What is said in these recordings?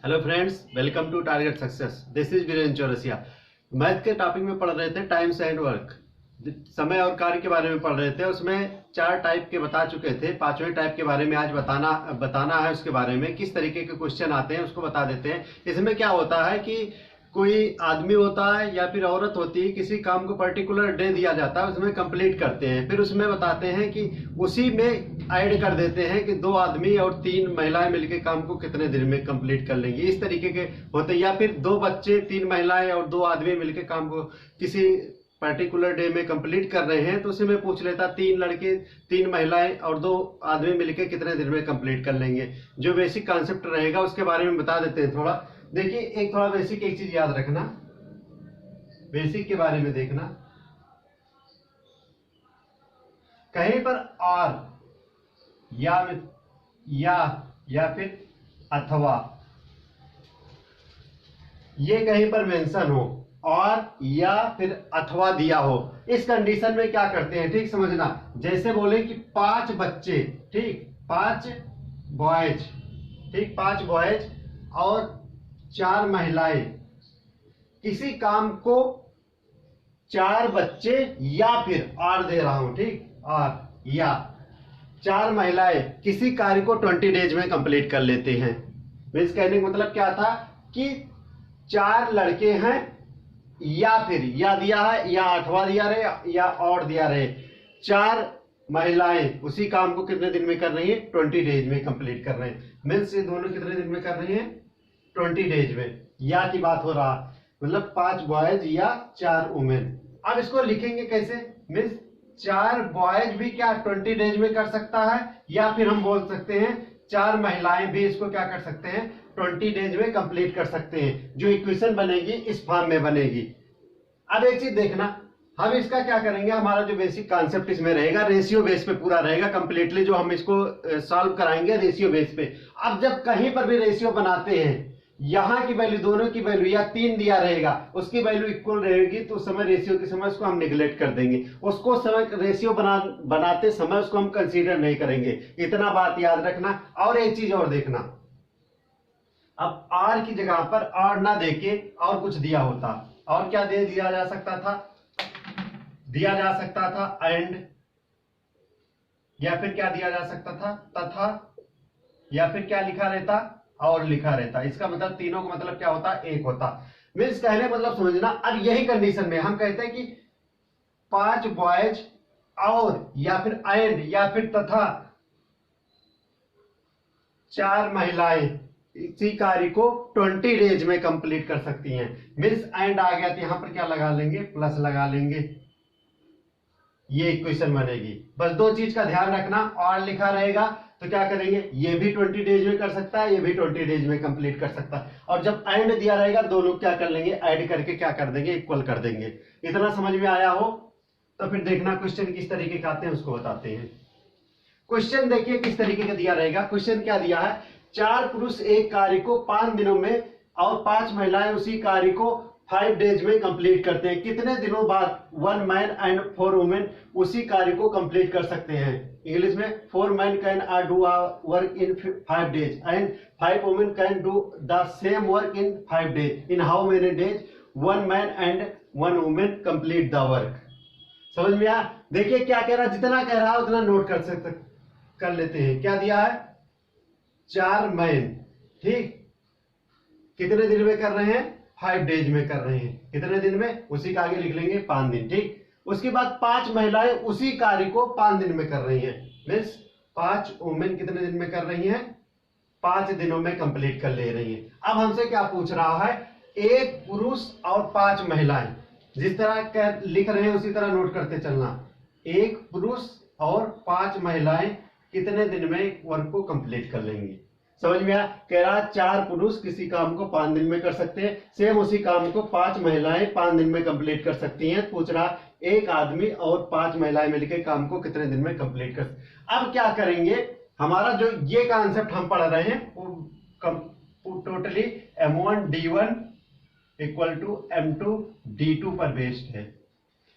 Hello friends, welcome to target success. This is Virendra Chaurasia. Math के topic में पढ़ रहे थे टाइम्स एंड वर्क, समय और कार्य के बारे में पढ़ रहे थे। उसमें 4 टाइप के बता चुके थे। 5वें टाइप के बारे में आज बताना है। उसके बारे में किस तरीके के क्वेश्चन आते हैं उसको बता देते हैं। इसमें क्या होता है कि कोई आदमी होता है या फिर औरत होती है, किसी काम को पर्टिकुलर डे दिया जाता है, उसमें कंप्लीट करते हैं। फिर उसमें बताते हैं कि उसी में ऐड कर देते हैं कि 2 आदमी और 3 महिलाएं मिलकर काम को कितने दिन में कंप्लीट कर लेंगे। इस तरीके के होते हैं। या फिर 2 बच्चे, 3 महिलाएं और 2 आदमी मिलकर काम को किसी पर्टिकुलर डे में कंप्लीट कर रहे हैं, तो उसी में पूछ लेता 3 लड़के, 3 महिलाएं और 2 आदमी मिलकर कितने दिन में कंप्लीट कर लेंगे। जो बेसिक कॉन्सेप्ट रहेगा उसके बारे में बता देते हैं थोड़ा। देखिए, एक थोड़ा बेसिक एक चीज याद रखना, बेसिक के बारे में देखना। कहीं पर और या फिर अथवा ये कहीं पर मेंशन हो, और या फिर अथवा दिया हो, इस कंडीशन में क्या करते हैं, ठीक समझना। जैसे बोले कि 5 बच्चे, ठीक, 5 बॉयज, ठीक, 5 बॉयज और 4 महिलाएं, किसी काम को 4 बच्चे या फिर और दे रहा हूं, ठीक, और या 4 महिलाएं किसी कार्य को 20 डेज में कंप्लीट कर लेते हैं। मीन्स कहने का मतलब क्या था कि 4 लड़के हैं, या फिर या दिया है, या अथवा दिया रहे, या और दिया रहे, 4 महिलाएं उसी काम को कितने दिन में कर रही है, 20 डेज में कंप्लीट कर रहे हैं। मीन्स ये दोनों कितने दिन में कर रही हैं, 20 डेज में। या की बात हो रहा, मतलब 5 बॉयज या 4 वुमेन। अब इसको लिखेंगे कैसे, मीन्स 4 बॉयज भी क्या 20 डेज में कर सकता है, या फिर हम बोल सकते हैं 4 महिलाएं भी इसको क्या कर सकते हैं, 20 डेज में कंप्लीट कर सकते हैं। जो इक्वेशन बनेगी इस फॉर्म में बनेगी। अब एक चीज देखना, हम इसका क्या करेंगे, हमारा जो बेसिक कॉन्सेप्ट इसमें रहेगा रेशियो बेस पे पूरा रहेगा कंप्लीटली। जो हम इसको सॉल्व कराएंगे रेशियो बेस पे। अब जब कहीं पर भी रेशियो बनाते हैं, यहां की वैल्यू, दोनों की वैल्यू, या 3 दिया रहेगा उसकी वैल्यू इक्वल रहेगी, तो समय रेशियो के समय उसको हम निगलेक्ट कर देंगे। उसको समय रेशियो बनाते समय उसको हम कंसीडर नहीं करेंगे। इतना बात याद रखना। और एक चीज और देखना, अब आर की जगह पर आर ना देके और कुछ दिया होता, और क्या दे दिया जा सकता था, दिया जा सकता था एंड, या फिर क्या दिया जा सकता था, तथा, या फिर क्या लिखा रहता, और लिखा रहता। इसका मतलब तीनों का मतलब क्या होता, एक होता। मीन्स कहने मतलब समझना। अब यही कंडीशन में हम कहते हैं कि 5 बॉयज और, या फिर एंड, या फिर तथा 4 महिलाएं इसी कार्य को 20 डेज में कंप्लीट कर सकती हैं। मीन्स एंड आ गया तो यहां पर क्या लगा लेंगे, प्लस लगा लेंगे, ये इक्वेशन बनेगी। बस 2 चीज का ध्यान रखना, और लिखा रहेगा तो क्या करेंगे, ये भी 20 डेज में कर सकता है, ये भी 20 डेज में कंप्लीट कर सकता है। और जब एंड दिया रहेगा दोनों क्या कर लेंगे, ऐड करके क्या कर देंगे, इक्वल कर देंगे। इतना समझ में आया हो तो फिर देखना क्वेश्चन किस तरीके के आते हैं उसको बताते हैं। क्वेश्चन देखिए किस तरीके का दिया रहेगा। क्वेश्चन क्या दिया है, 4 पुरुष एक कार्य को 5 दिनों में और 5 महिलाएं उसी कार्य को 5 डेज में कंप्लीट करते हैं। कितने दिनों बाद 1 मैन एंड 4 वुमेन उसी कार्य को कंप्लीट कर सकते हैं। इंग्लिश में 4 man can do work in 5 days and 5 women can do the same work in 5 days. In how many days 1 man and 1 women complete the work. समझ में आया। देखिए क्या कह रहा है, जितना कह रहा है उतना नोट कर लेते हैं। क्या दिया है, 4 मैन, ठीक, कितने दिन में कर रहे हैं, 5 डेज में कर रहे हैं। कितने दिन में, उसी का आगे लिख लेंगे 5 दिन, ठीक। उसके बाद 5 महिलाएं उसी कार्य को 5 दिन में कर रही हैं। मीन्स 5 वुमेन कितने दिन में कर रही हैं, 5 दिनों में कंप्लीट कर ले रही हैं। अब हमसे क्या पूछ रहा है, 1 पुरुष और 5 महिलाएं, जिस तरह लिख रहे हैं उसी तरह नोट करते चलना। 1 पुरुष और 5 महिलाएं कितने दिन में वर्क को कंप्लीट कर लेंगी। समझ में आया। कह रहा 4 पुरुष किसी काम को 5 दिन में कर सकते हैं, सेम उसी काम को 5 महिलाएं 5 दिन में कंप्लीट कर सकती हैं। पूछ रहा 1 आदमी और 5 महिलाएं मिलकर काम को कितने दिन में कंप्लीट कर। अब क्या करेंगे, हमारा जो ये कॉन्सेप्ट हम पढ़ रहे हैं वो totally M1 D1 equal to M2 D2 पर बेस्ड है।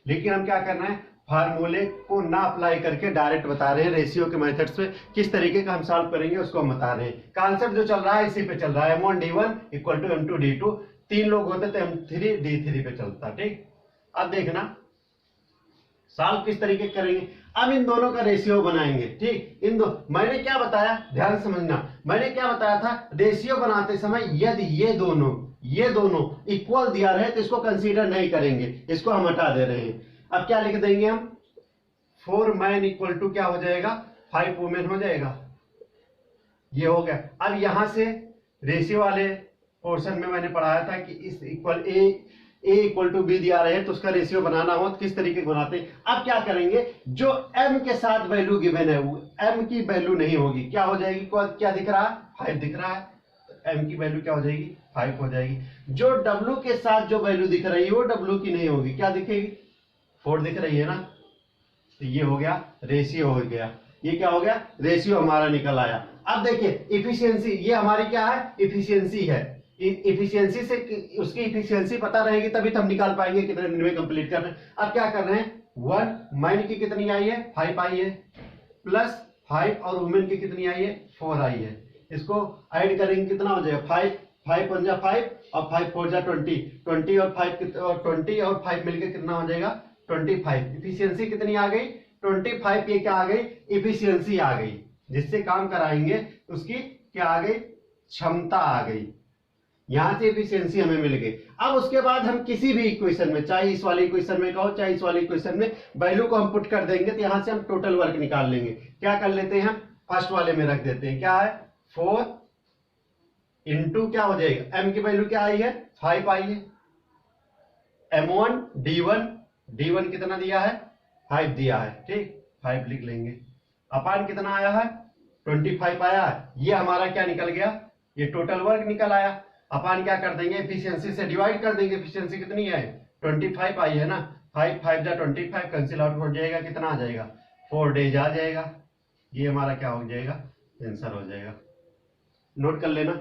लेकिन हम क्या करना है, फार्मूले को ना अप्लाई करके डायरेक्ट बता रहे हैं रेशियो के मेथड्स पे किस तरीके का हम सॉल्व करेंगे उसको हम बता रहे हैं। कॉन्सेप्ट जो चल रहा है इसी पे चल रहा है, M1D1 इक्वल टू M2D2, 3 लोग होते तो M3D3 पे चलता। ठीक, अब देखना सॉल्व किस तरीके करेंगे। अब इन दोनों का रेशियो बनाएंगे। ठीक, इन दो मैंने क्या बताया, ध्यान समझना, मैंने क्या बताया था, रेशियो बनाते समय यदि ये दोनों इक्वल दिया रहे तो इसको कंसीडर नहीं करेंगे, इसको हम हटा दे रहे हैं। अब क्या लिख देंगे हम, 4 मैन इक्वल टू क्या हो जाएगा, 5 वुमेन हो जाएगा। ये हो गया। अब यहां से रेशियो वाले पोर्शन में मैंने पढ़ाया था कि इस equal A equal to B दिया रहे तो उसका रेशियो बनाना हो तो किस तरीके से बनाते हैं। अब क्या करेंगे, जो m के साथ वैल्यू गिवन है वो m की वैल्यू नहीं होगी, क्या हो जाएगी, क्या दिख रहा है, 5 दिख रहा है, m की वैल्यू क्या हो जाएगी, 5 हो जाएगी। जो w के साथ जो वैल्यू दिख रही है वो w की नहीं होगी, क्या दिखेगी, 4 दिख रही है ना। तो ये हो गया रेशियो हो गया, ये क्या हो गया, रेशियो हमारा निकल आया। अब देखिए इफिशियंसी, ये हमारी क्या है, इफिशियंसी है। इफिशियंसी से उसकी इफिशियंसी पता रहेगी तभी तो हम निकाल पाएंगे कितने दिन में कंप्लीट कर रहे हैं। अब क्या कर रहे हैं, 1 मैन की कितनी आई है, 5 आई है, प्लस 5 और वुमेन की कितनी आई है, 4 आई है। इसको ऐड करेंगे कितना हो जाएगा, 5 1 जा 5 और 5 4 जा 20 और 5 मिलकर कितना हो जाएगा, 25। इफिशियंसी कितनी आ गई, 25। ये क्या आ गई, इफिशियंसी आ गई, जिससे काम कराएंगे उसकी क्या आ गई, क्षमता आ गई। यहां से एफिशिएंसी हमें मिल गई। अब उसके बाद हम किसी भी इक्वेशन में, चाहे इस वाले इक्वेशन में कहो चाहे इस वाले इक्वेशन में, वैल्यू को हम पुट कर देंगे तो यहां से हम टोटल वर्क निकाल लेंगे। क्या कर लेते हैं, हम फर्स्ट वाले में रख देते हैं, क्या है 4 इंटू क्या हो जाएगा, m की वैल्यू क्या आई है, 5 आई है, M1D1 कितना दिया है, 5 दिया है। ठीक, 5 लिख लेंगे। अपान कितना आया है, 25 आया है। ये हमारा क्या निकल गया, ये टोटल वर्क निकल आया। अपान क्या कर देंगे, एफिशिएंसी से डिवाइड कर देंगे। एफिशिएंसी कितनी है, 25 आई है ना, 5 5 जा 25, कैंसिल आउट हो जाएगा, कितना आ जाएगा, 4 डेज आ जाएगा। ये हमारा क्या हो जाएगा, आंसर हो जाएगा। नोट कर लेना।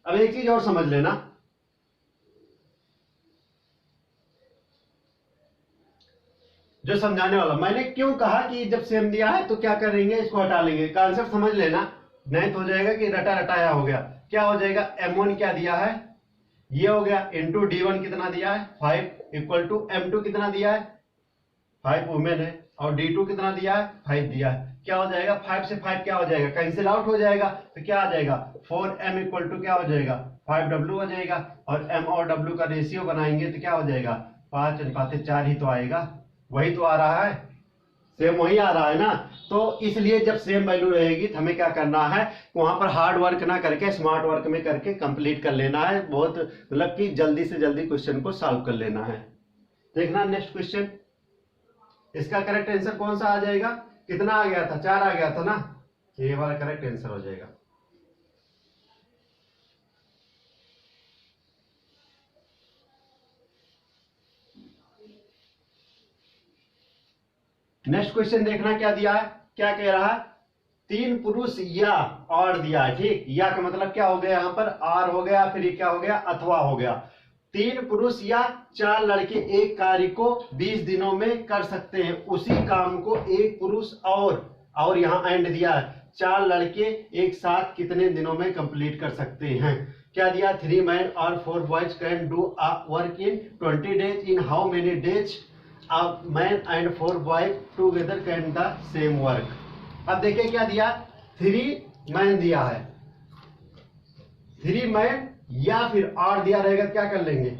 अब एक चीज और समझ लेना, जो समझाने वाला, मैंने क्यों कहा कि जब सेम दिया है तो क्या करेंगे, इसको हटा लेंगे। कॉन्सेप्ट समझ लेना, नहीं तो हो जाएगा कि रटा रटाया हो गया। क्या हो जाएगा, M1 क्या दिया है, ये हो गया, इंटू D1 कितना दिया है 5 इक्वल टू M2 कितना दिया है 5 वुमेन है, और D2 कितना दिया है 5 दिया है। क्या हो जाएगा, 5 से 5 क्या हो जाएगा, कैंसिल आउट हो जाएगा, तो क्या आ जाएगा 4M इक्वल टू क्या हो जाएगा 5W हो जाएगा। और M और W का रेशियो बनाएंगे तो क्या हो जाएगा 5:4 ही तो आएगा, वही तो आ रहा है, सेम वही आ रहा है ना। तो इसलिए जब सेम वैल्यू रहेगी तो हमें क्या करना है, वहां पर हार्ड वर्क ना करके स्मार्ट वर्क में करके कंप्लीट कर लेना है। बहुत मतलब कि जल्दी से जल्दी क्वेश्चन को सॉल्व कर लेना है। देखना नेक्स्ट क्वेश्चन, इसका करेक्ट आंसर कौन सा आ जाएगा, कितना आ गया था, 4 आ गया था ना, ये वाला करेक्ट आंसर हो जाएगा। नेक्स्ट क्वेश्चन देखना क्या दिया है, क्या कह रहा है, 3 पुरुष या और दिया है। ठीक, या का मतलब क्या हो गया, यहां पर आर हो गया, फिर ये क्या हो गया, अथवा हो गया। 3 पुरुष या 4 लड़के एक कार्य को 20 दिनों में कर सकते हैं, उसी काम को एक पुरुष और यहां एंड दिया है, 4 लड़के एक साथ कितने दिनों में कंप्लीट कर सकते हैं। क्या दिया, 3 मैन और 4 boys can do a work in 20 days, in how many days a man and 4 boys together can the same work। अब देखिए क्या दिया, 3 मैन दिया है, 3 मैन या फिर और दिया रहेगा क्या कर लेंगे,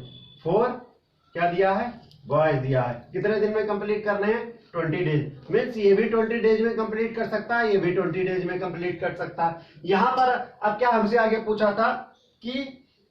4 क्या दिया है बॉयज दिया है, कितने दिन में कंप्लीट करने हैं 20 डेज। मीन्स ये भी 20 डेज में कंप्लीट कर सकता है, ये भी 20 डेज में कंप्लीट कर सकता है। यहां पर अब क्या हमसे आगे पूछा था कि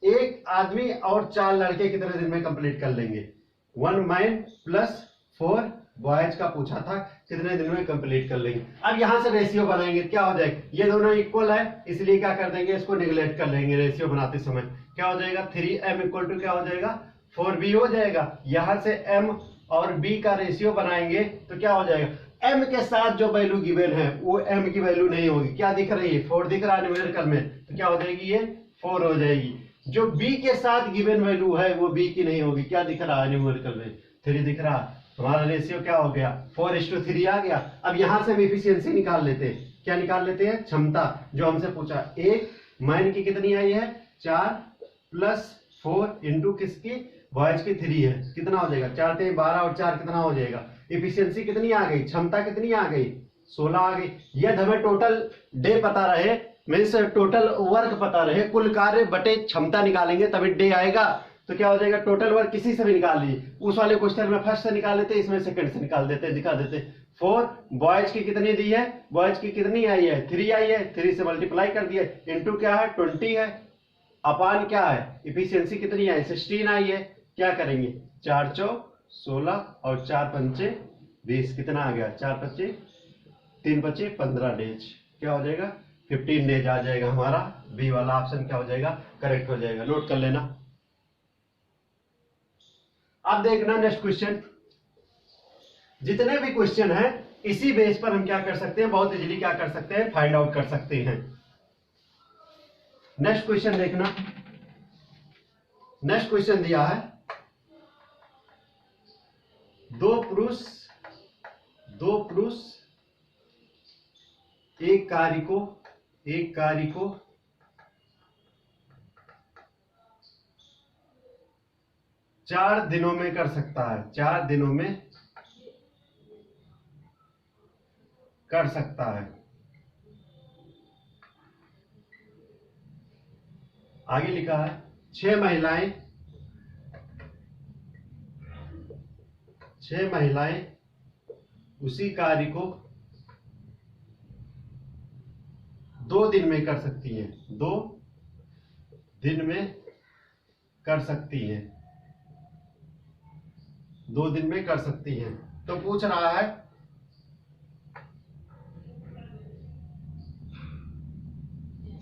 एक आदमी और 4 लड़के कितने दिन में कंप्लीट कर लेंगे, 1 मैन प्लस 4 बॉयज का पूछा था, कितने दिन में कंप्लीट कर लेंगे। अब यहां से रेशियो बनाएंगे, क्या हो जाएगा, ये दोनों इक्वल है इसलिए क्या कर देंगे, इसको निगलेक्ट कर लेंगे रेशियो बनाते समय। क्या हो जाएगा, 3M इक्वल टू क्या हो जाएगा 4B हो जाएगा। यहां से M और B का रेशियो बनाएंगे तो क्या हो जाएगा, M के साथ जो वैल्यू गिवन है वो M की वैल्यू नहीं होगी, क्या दिख रही है 4 दिख रहा है न्यूमेरिकल में, तो क्या हो जाएगी, ये 4 हो जाएगी। जो बी के साथ गिवन वैल्यू है वो बी की नहीं होगी। क्या दिख रहा है न्यूमेरिकल में? 3 दिख रहा है। हमारा रेशियो क्या हो गया? 4:3 आ गया। अब यहां से हम एफिशिएंसी निकाल लेते हैं। क्या निकाल लेते हैं? क्षमता, जो हमसे पूछा। एक मैन की कितनी आई है? 4 + 4 इंटू किसकी? बॉयज की 3 है। कितना हो जाएगा? 4 × 12 और 4 कितना हो जाएगा? एफिशिएंसी कितनी आ गई? क्षमता कितनी आ गई? 16 आ गई। यदि हमें टोटल डे पता रहे, मीन्स टोटल वर्क पता रहे, कुल कार्य बटे क्षमता निकालेंगे तभी डे आएगा। तो क्या हो जाएगा? टोटल वर्क किसी से भी निकाल लीजिए। उस वाले क्वेश्चन में फर्स्ट से निकाल लेते, इसमें सेकंड से निकाल देते, दिखा देते। 4 बॉयज की कितनी दी है? बॉयज की कितनी आई है? 3 आई है। 3 से मल्टीप्लाई कर दिया, इंटू क्या है? 20 है, अपान क्या है? एफिशिएंसी कितनी आई? 16 आई है। क्या करेंगे? 4 × 4 = 16 और 4 × 5 = 20। कितना आ गया? 4 × 5 = 3 × 5 = 15 डेज। क्या हो जाएगा? 15 डेज आ जाएगा। हमारा बी वाला ऑप्शन क्या हो जाएगा? करेक्ट हो जाएगा। नोट कर लेना। अब देखना नेक्स्ट क्वेश्चन। जितने भी क्वेश्चन हैं इसी बेस पर हम क्या कर सकते हैं? बहुत इजीली क्या कर सकते हैं? फाइंड आउट कर सकते हैं। नेक्स्ट क्वेश्चन देखना। नेक्स्ट क्वेश्चन दिया है, दो पुरुष एक कार्य को 4 दिनों में कर सकता है। 4 दिनों में कर सकता है। आगे लिखा है 6 महिलाएं उसी कार्य को 2 दिन में कर सकती हैं। 2 दिन में कर सकती हैं। 2 दिन में कर सकती हैं। तो पूछ रहा है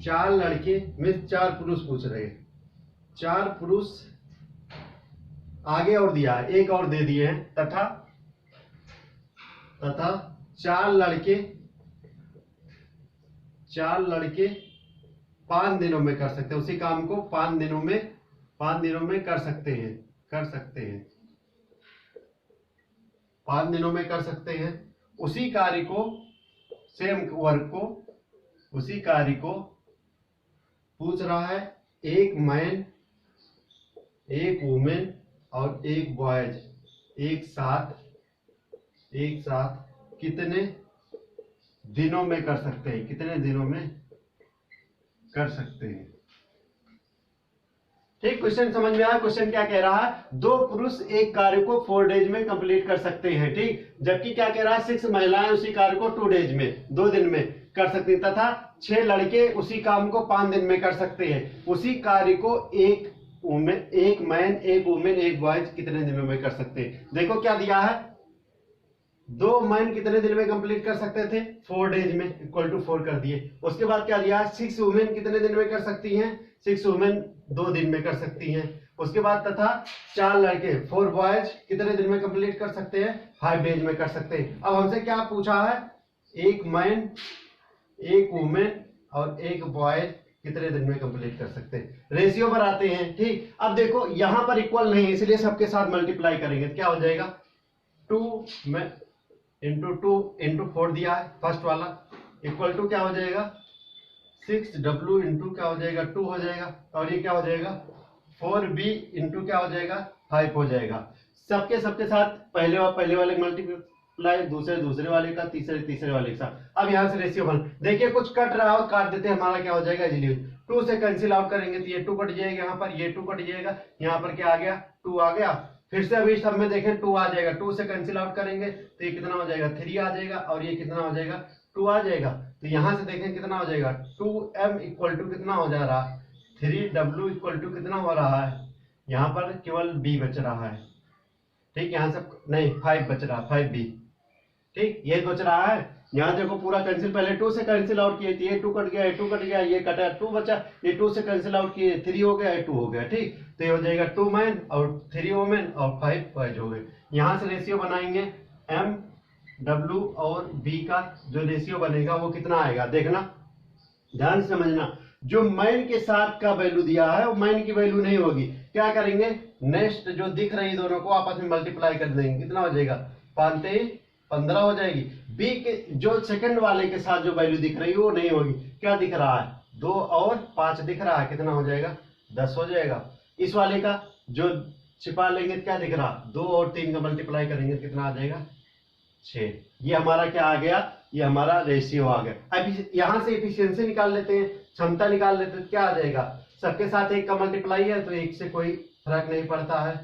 4 लड़के में 4 पुरुष पूछ रहे हैं। 4 पुरुष आगे और दिया है, एक और दे दिए हैं, तथा 4 लड़के 5 दिनों में कर सकते हैं। उसी काम को 5 दिनों में कर सकते हैं। 5 दिनों में कर सकते हैं। उसी कार्य को, सेम वर्क को, उसी कार्य को पूछ रहा है एक मैन, एक वुमेन और एक बॉयज एक साथ कितने दिनों में कर सकते हैं? कितने दिनों में कर सकते हैं? ठीक, क्वेश्चन समझ में आया? क्वेश्चन क्या कह रहा है? 2 पुरुष एक कार्य को 4 डेज में कंप्लीट कर सकते हैं। ठीक, जबकि क्या कह रहा है? 6 महिलाएं उसी कार्य को 2 डेज में, 2 दिन में कर सकती हैं, तथा 6 लड़के उसी काम को 5 दिन में कर सकते हैं। उसी कार्य को एक मैन, एक वुमेन, एक बॉयज कितने दिनों में कर सकते हैं? देखो क्या दिया है, 2 मैन कितने दिन में कंप्लीट कर सकते थे? 4 डेज में, = 4 कर दिए। उसके बाद क्या दिया है? 6 वुमेन कितने दिन में कर सकती हैं? 6 वुमेन 2 दिन में कर सकती हैं। उसके बाद तथा 4 लड़के 4 बॉयज कितने दिन में कंप्लीट कर सकते हैं? 5 डेज में कर सकते हैं। अब हमसे क्या पूछा है? एक मैन, एक वुमेन और एक बॉयज कितने दिन में कंप्लीट कर सकते हैं? रेशियो पर आते हैं। ठीक, अब देखो यहां पर इक्वल नहीं है, इसलिए सबके साथ मल्टीप्लाई करेंगे तो क्या हो जाएगा? 2 में इंटू 2 इंटू 4 दिया है फर्स्ट वाला, इक्वल टू क्या हो जाएगा? 6W इंटू क्या हो जाएगा? 2 हो जाएगा। और ये क्या हो जाएगा? 4B इंटू क्या हो जाएगा? 5 हो जाएगा। सबके साथ पहले वाले मल्टीप्लाई, दूसरे वाले का, तीसरे वाले के साथ। अब यहाँ से रेशियो बन, देखिए कुछ कट रहा हो, काट देते हैं, हमारा क्या हो जाएगा? इजीली 2 से कैंसिल आउट करेंगे तो ये 2 कट जाएगा, यहाँ पर ये 2 कट जाएगा, यहाँ पर क्या आ गया? 2 आ गया। फिर से अभी सब में देखें 2 आ जाएगा, 2 से कैंसिल आउट करेंगे तो ये कितना हो जाएगा? 3 आ जाएगा। और ये कितना हो जाएगा? 2 आ जाएगा। तो यहां से देखें कितना हो जाएगा? 2M इक्वल टू कितना हो जा रहा? 3W इक्वल टू कितना हो रहा है? यहाँ पर केवल B बच रहा है। ठीक, यहाँ से नहीं 5 बच रहा, 5B। ठीक, ये बच रहा है। यहाँ देखो पूरा कैंसिल, पहले 2 से कैंसिल आउट किए, ये 2 कट गया, ये 2 कट गया, ये कटा, 2 बचा, ये 2 से कैंसिल आउट किए, 3 हो गया, ये 2 हो गया। ठीक, तो ये हो जाएगा 2 मैन और 3 वुमेन और 5 बॉयज हो गए। यहाँ से रेशियो बनाएंगे M, W और B का जो रेशियो बनेगा वो कितना आएगा? देखना, ध्यान से समझना। जो मैन के साथ का वैल्यू दिया है वो मैन की वैल्यू नहीं होगी। क्या करेंगे, नेक्स्ट जो दिख रही दोनों को आपस में मल्टीप्लाई कर देंगे, कितना हो जाएगा, 5 3 15 हो जाएगी। बी के जो सेकंड वाले के साथ जो वैल्यू दिख रही है वो नहीं होगी। क्या दिख रहा है, 2 और 5 दिख रहा है, कितना हो जाएगा, 10 हो जाएगा। इस वाले का जो छिपा लेंगे क्या दिख रहा, 2 और 3 का मल्टीप्लाई करेंगे कितना आ जाएगा, 6। ये हमारा क्या आ गया, ये हमारा रेशियो आ गया। अब यहां से एफिशिएंसी निकाल लेते हैं, क्षमता निकाल लेते हैं, क्या आ जाएगा, सबके साथ 1 का मल्टीप्लाई है तो 1 से कोई फर्क नहीं पड़ता है।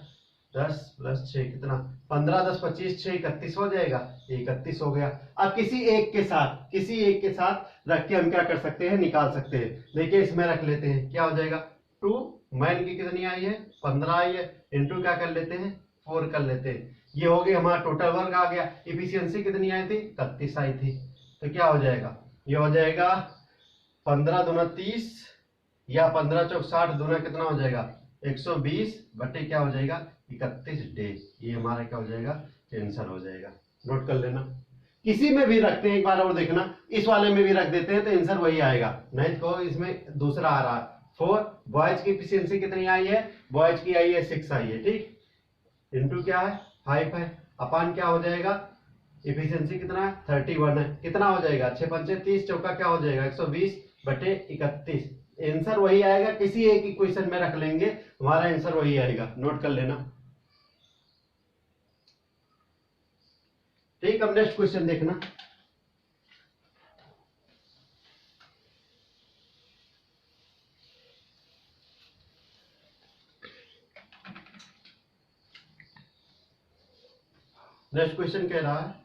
10 + 6 कितना, 15 10 25 6 31 हो जाएगा, 31 हो गया। अब किसी एक के साथ रख के हम क्या कर सकते हैं, निकाल सकते हैं। देखिए इसमें रख लेते हैं, क्या हो जाएगा, 2 मैन की कितनी आई है, 15 आई है, इंटू क्या कर लेते हैं, 4 कर लेते हैं। ये हो गया हमारा टोटल वर्क आ गया। इफिशियंसी कितनी आई थी, 31 आई थी। तो क्या हो जाएगा, ये हो जाएगा 15 दूना 30 या 15 चौक 60 दूना कितना हो जाएगा, 120 बटे क्या हो जाएगा, 31 डेज। ये हमारा क्या हो जाएगा, आंसर हो जाएगा। नोट कर लेना। किसी में भी रखते हैं, एक बार और देखना, इस वाले में भी रख देते हैं तो आंसर वही आएगा। नहीं तो इसमें दूसरा आ रहा है 4। बॉयज की एफिशिएंसी कितनी आई है, बॉयज की आई है 6 आई है, ठीक, इंटू क्या है 5 है, अपान क्या हो जाएगा, एफिशिएंसी कितना है 31 है, कितना हो जाएगा 6 5 30 चौका क्या हो जाएगा 120 बटे 31। आंसर वही आएगा। किसी एक इक्वेशन में रख लेंगे हमारा आंसर वही आएगा। नोट कर लेना, ठीक। अब नेक्स्ट क्वेश्चन देखना। नेक्स्ट क्वेश्चन कह रहा है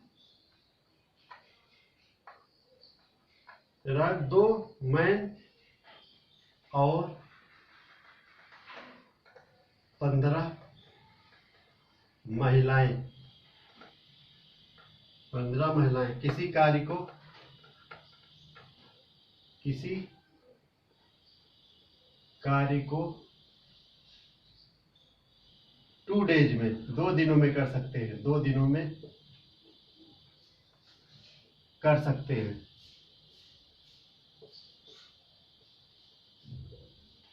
2 मैन और 15 महिलाएं, 15 महिलाएं किसी कार्य को 2 डेज में, 2 दिनों में कर सकते हैं, 2 दिनों में कर सकते हैं।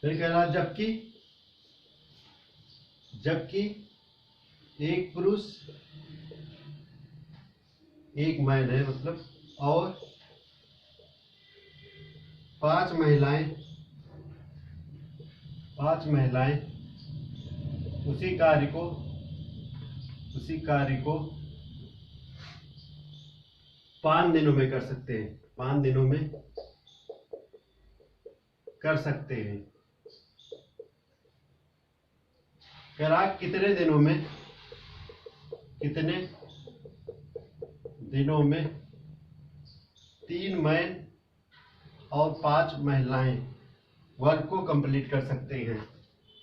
फिर कह रहा जबकि एक पुरुष एक मैन है मतलब, और 5 महिलाएं उसी कार्य को 5 दिनों में कर सकते हैं, 5 दिनों में कर सकते हैं। कह रहा कितने दिनों में 3 मैन और 5 महिलाएं वर्क को कंप्लीट कर सकते हैं,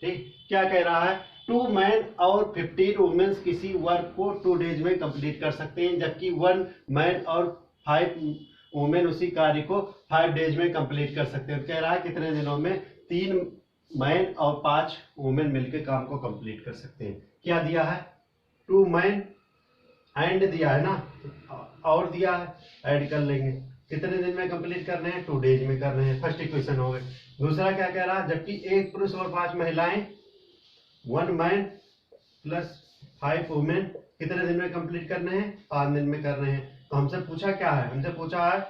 ठीक। क्या कह रहा है, 2 मैन और 15 वुमेन्स किसी वर्क को 2 डेज में कंप्लीट कर सकते हैं, जबकि 1 मैन और 5 वुमेन उसी कार्य को 5 डेज में कंप्लीट कर सकते हैं। कह रहा है कितने दिनों में 3 मैन और 5 वुमेन मिलकर काम को कंप्लीट कर सकते हैं। क्या दिया है, 2 मैन एंड दिया है ना, और दिया है, ऐड कर लेंगे। कितने दिन में कंप्लीट करने हैं, 2 डेज में करने हैं। फर्स्ट इक्वेशन हो गए। दूसरा क्या कह रहा है, जबकि एक पुरुष और 5 महिलाएं 1 मैन प्लस 5 वुमेन कितने दिन में कंप्लीट करने हैं, 5 दिन में करने हैं। तो हमसे पूछा क्या है, हमसे पूछा है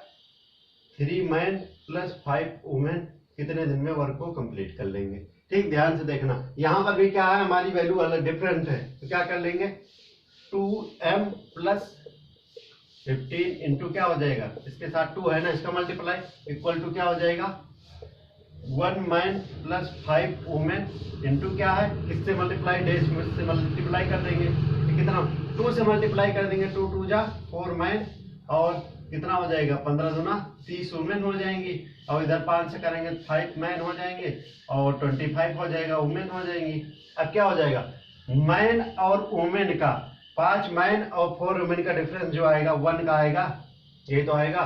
3 मैन प्लस 5 वुमेन कितने दिन में वर्क को कंप्लीट कर लेंगे, ठीक। ध्यान से देखना, यहां पर भी क्या है, हमारी वैल्यू अलग डिफरेंट है, तो क्या कर लेंगे, 2m प्लस 15 इंटू क्या हो जाएगा, इसके साथ 2 है ना, इसका मल्टीप्लाई इक्वल टू क्या हो जाएगा, 1 मैन प्लस 5 वुमेन इंटू क्या है, किससे मल्टीप्लाई, डेज से मल्टीप्लाई कर देंगे, कितना 2 से मल्टीप्लाई कर देंगे, 2 2 जा 4 मैन और कितना हो जाएगा 15 दूना 30 वुमेन हो जाएंगी, और इधर 5 से करेंगे 5 मैन हो जाएंगे और 25 हो जाएगा वुमेन हो जाएंगी। अब क्या हो जाएगा, मैन और वुमेन का 5 मैन और 4 वुमेन का डिफरेंस जो आएगा 1 का आएगा, ये तो आएगा,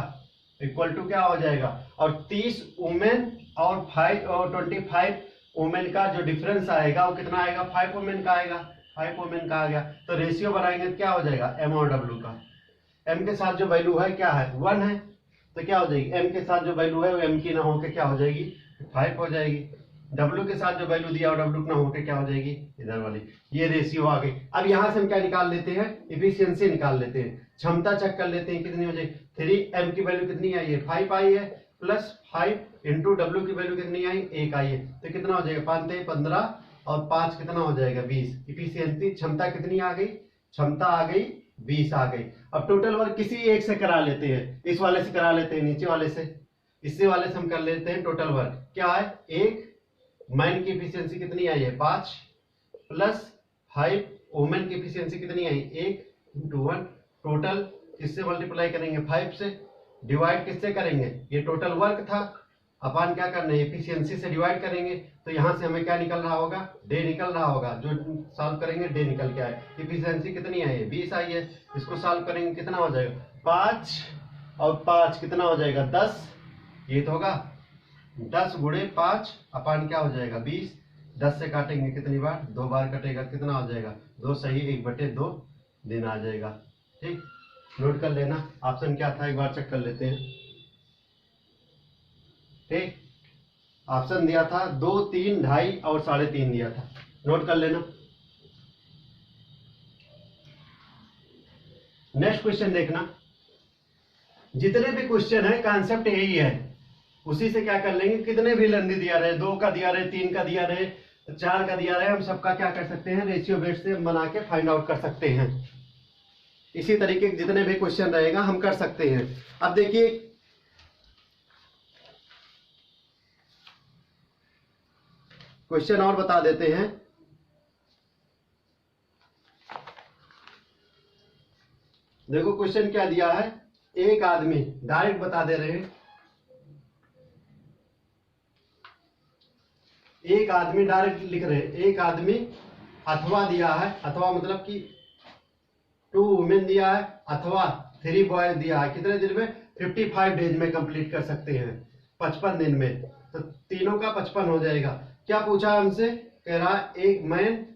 इक्वल टू क्या हो जाएगा, और 30 वुमेन और 5 और 25 वुमेन का जो डिफरेंस आएगा वो कितना आएगा, 5 वुमेन का आएगा, 5 वुमेन का आ गया। तो रेशियो बनाएंगे तो क्या हो जाएगा, m और w का, m के साथ जो वैल्यू है क्या है 1 है, तो क्या हो जाएगी, m के साथ जो वैल्यू है वो m की ना होकर क्या हो जाएगी 5 हो जाएगी। W के साथ जो वैल्यू दिया W ना होके क्या हो जाएगी, इधर वाली, ये रेशियो आ गई। अब यहाँ से हम क्या निकाल लेते हैं, इफिशियंसी निकाल लेते हैं, क्षमता चेक कर लेते हैं कितनी हो जाएगी। 3m की वैल्यू कितनी आई है, 5 आई है, प्लस 5 इंटू W की वैल्यू कितनी आई, 1 आई है, तो कितना हो जाएगा, 5 × 15 और 5 कितना हो जाएगा, 20। इफिशियंसी क्षमता कितनी आ गई, क्षमता आ गई 20 आ गई। अब टोटल वर्क किसी एक से करा लेते हैं, इस वाले से करा लेते हैं, नीचे वाले से, इससे वाले से हम कर लेते हैं टोटल वर्क। क्या है, 1 मैन की एफिशिएंसी कितनी आई है, 5 प्लस 5 वुमेन की एफिशिएंसी कितनी आई, 1 × 1। टोटल किससे मल्टीप्लाई करेंगे, 5 से, डिवाइड किससे करेंगे, ये टोटल वर्क था, अपन क्या करना है, एफिशिएंसी से डिवाइड करेंगे, तो यहाँ से हमें क्या निकल रहा होगा, डे निकल रहा होगा। जो सॉल्व करेंगे डे निकल के आए। एफिशिएंसी कितनी आई है, 20 आई है। इसको सॉल्व करेंगे कितना हो जाएगा, 5 और 5 कितना हो जाएगा, 10। ये तो होगा 10 × 5 अपान क्या हो जाएगा, 20। 10 से काटेंगे कितनी बार, 2 बार कटेगा, कितना हो जाएगा, 2 सही 1/2 दिन आ जाएगा। ठीक, नोट कर लेना। ऑप्शन क्या था, एक बार चेक कर लेते हैं। ठीक, ऑप्शन दिया था 2, 3, 2.5 और 3.5 दिया था, नोट कर लेना। नेक्स्ट क्वेश्चन देखना। जितने भी क्वेश्चन है कॉन्सेप्ट यही है, उसी से क्या कर लेंगे, कितने भी लेंदी दिया रहे, 2 का दिया रहे, 3 का दिया रहे, 4 का दिया रहे, हम सबका क्या कर सकते हैं, रेशियो बेस से बना के फाइंड आउट कर सकते हैं। इसी तरीके के जितने भी क्वेश्चन रहेगा हम कर सकते हैं। अब देखिए क्वेश्चन और बता देते हैं। देखो क्वेश्चन क्या दिया है, एक आदमी, डायरेक्ट बता दे रहे हैं, एक आदमी, डायरेक्ट लिख रहे हैं, एक आदमी अथवा दिया है, अथवा मतलब कि 2 वुमेन दिया है अथवा 3 बॉयज दिया है, कितने दिन में, 55 डेज में कंप्लीट कर सकते हैं, 55 दिन में, तो तीनों का 55 हो जाएगा। क्या पूछा हमसे, कह रहा एक मैन,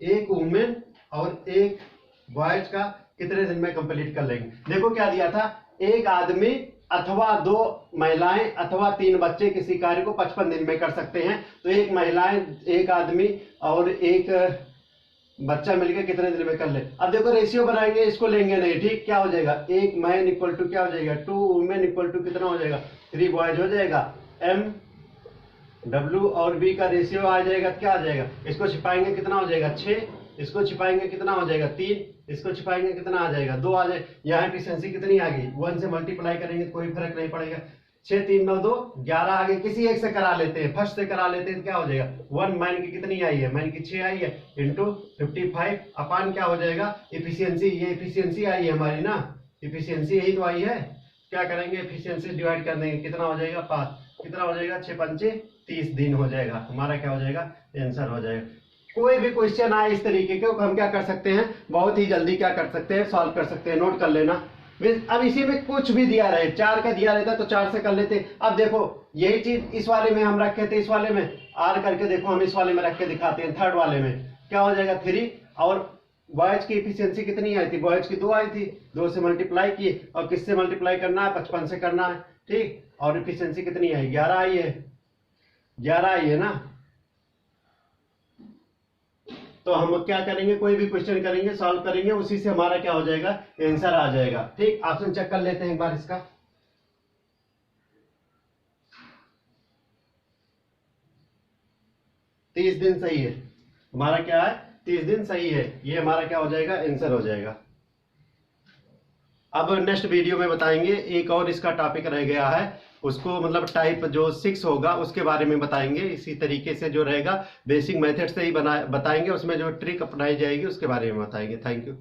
एक वुमेन और एक बॉयज का कितने दिन में कंप्लीट कर लेंगे। देखो क्या दिया था, एक आदमी अथवा 2 महिलाएं अथवा 3 बच्चे किसी कार्य को 55 दिन में कर सकते हैं, तो एक महिलाएं, एक आदमी और एक बच्चा मिलकर कितने दिन में कर ले। अब देखो रेशियो बनाएंगे, इसको लेंगे नहीं, ठीक, क्या हो जाएगा, एक मैन इक्वल टू क्या हो जाएगा, 2 वुमेन इक्वल टू कितना हो जाएगा, 3 बॉयज हो जाएगा। M W और B का रेशियो आ जाएगा, क्या आ जाएगा, इसको छिपाएंगे कितना हो जाएगा, 6, इसको छिपाएंगे कितना हो जाएगा, 3, इसको छिपाएंगे कितना आ जाएगा, 2 आ जाए। यहाँ एफिशिएंसी कितनी आ गई, 1 से मल्टीप्लाई करेंगे तो कोई फर्क नहीं पड़ेगा, 6 3 9 2 11 आ गए। किसी एक से करा लेते हैं, फर्स्ट से करा लेते हैं, क्या हो जाएगा, 1 मैन की कितनी आई है, मैन की 6 आई है, इंटू 55 अपान क्या हो जाएगा, एफिशिएंसी, ये एफिशिएंसी आई है हमारी ना, एफिशिएंसी यही तो आई है। क्या करेंगे, एफिशिएंसी डिवाइड कर देंगे, कितना हो जाएगा, 5, कितना हो जाएगा, 6 पंचे 30 दिन हो जाएगा, हमारा क्या हो जाएगा, आंसर हो जाएगा। कोई भी क्वेश्चन आए इस तरीके के, हम क्या कर सकते हैं, बहुत ही जल्दी क्या कर सकते हैं, सॉल्व कर सकते हैं, नोट कर लेना। अब इसी में कुछ भी दिया रहे, 4 का दिया रहता तो 4 से कर लेते। अब देखो यही चीज इस वाले में हम रखे थे, इस वाले में आर करके देखो, हम इस वाले में रख के दिखाते हैं, थर्ड वाले में क्या हो जाएगा, 3, और बॉयज की एफिशिएंसी कितनी आई थी, बॉयज की 2 आई थी, 2 से मल्टीप्लाई किए, और किससे मल्टीप्लाई करना है, 55 से करना है, ठीक, और एफिशिएंसी कितनी आई, 11 आई है, 11 आई है ना। तो हम क्या करेंगे, कोई भी क्वेश्चन करेंगे, सॉल्व करेंगे, उसी से हमारा क्या हो जाएगा, आंसर आ जाएगा। ठीक, ऑप्शन चेक कर लेते हैं एक बार इसका। तीस दिन सही है, हमारा क्या है, 30 दिन सही है, ये हमारा क्या हो जाएगा, आंसर हो जाएगा। अब नेक्स्ट वीडियो में बताएंगे, एक और इसका टॉपिक रह गया है, उसको मतलब टाइप जो 6 होगा उसके बारे में बताएंगे। इसी तरीके से जो रहेगा बेसिक मेथड से ही बताएंगे, उसमें जो ट्रिक अपनाई जाएगी उसके बारे में बताएंगे। Thank you.